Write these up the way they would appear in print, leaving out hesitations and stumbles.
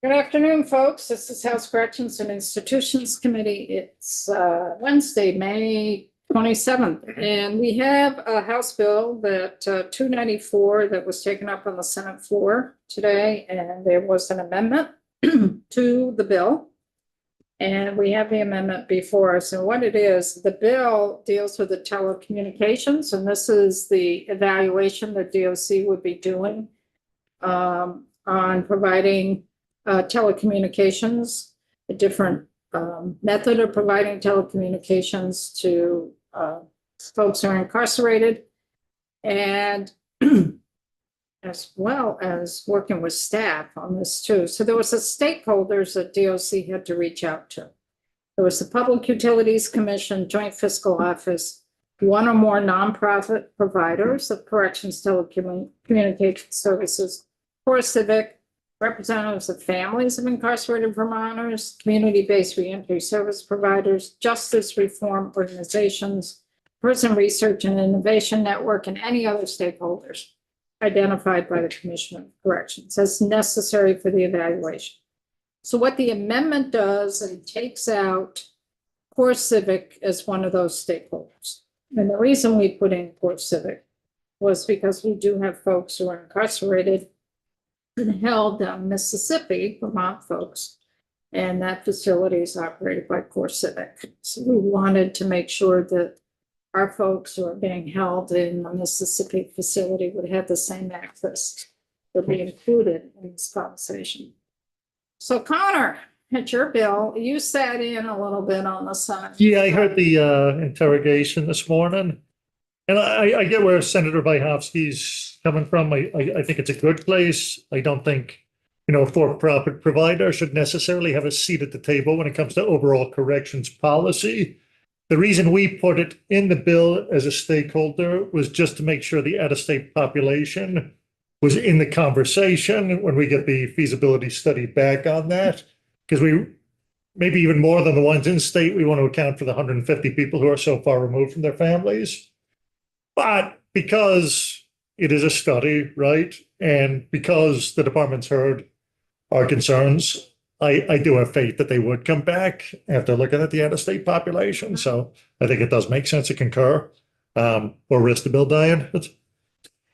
Good afternoon, folks. This is House Corrections and Institutions Committee. It's Wednesday, May 27th, and we have a House bill that 294 that was taken up on the Senate floor today, and there was an amendment to the bill. And we have the amendment before us. And what it is, the bill deals with the telecommunications, and this is the evaluation that DOC would be doing on providing telecommunications, a different method of providing telecommunications to folks who are incarcerated, and as well as working with staff on this too. So there was a stakeholders that DOC had to reach out to. There was the Public Utilities Commission, Joint Fiscal Office, one or more nonprofit providers of corrections telecommunication services, CoreCivic, representatives of families of incarcerated Vermonters, community-based reentry service providers, justice reform organizations, Prison Research and Innovation Network, and any other stakeholders identified by the Commission of Corrections as necessary for the evaluation. So what the amendment does, it takes out CoreCivic as one of those stakeholders. And the reason we put in CoreCivic was because we do have folks who are incarcerated and held down Mississippi, Vermont folks, and that facility is operated by CoreCivic. So we wanted to make sure that our folks who are being held in the Mississippi facility would have the same access that be included in this conversation. So Connor, it's your bill. You sat in a little bit on the side. Yeah, I heard the interrogation this morning. And I get where Senator Vyhovsky's coming from. I think it's a good place. I don't think, a for-profit provider should necessarily have a seat at the table when it comes to overall corrections policy. The reason we put it in the bill as a stakeholder was just to make sure the out-of-state population was in the conversation when we get the feasibility study back on that. Because we, maybe even more than the ones in state, we want to account for the 150 people who are so far removed from their families. But because it is a study, right? And because the department's heard our concerns, I do have faith that they would come back after looking at the out-of-state population. So I think it does make sense to concur or risk the bill, Diane.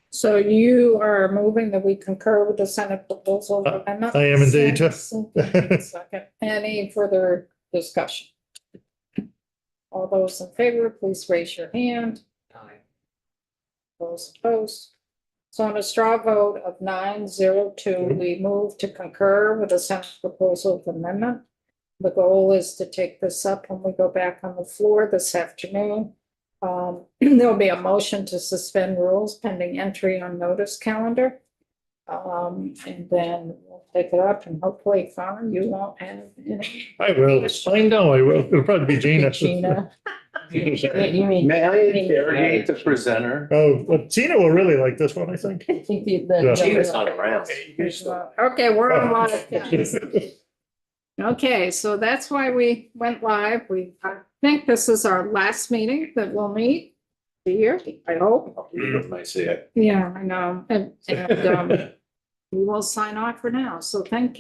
So you are moving that we concur with the Senate proposal amendment? I am indeed. Second. Any further discussion? All those in favor, please raise your hand. Those opposed. So on a straw vote of 9-0-2, we move to concur with the Senate proposal of amendment. The goal is to take this up when we go back on the floor this afternoon. There'll be a motion to suspend rules pending entry on notice calendar. And then we'll take it up, and hopefully, Connor, you won't have any. I will. I know I will. It'll probably be Gina. Gina. May I interrogate the presenter? Oh, well, Gina will really like this one, I think. I think Gina's not around. Okay, we're on live. Guys. Okay, so that's why we went live. I think this is our last meeting that we'll meet the year, I hope. I see it. Yeah, I know. And we will sign off for now. So thank you.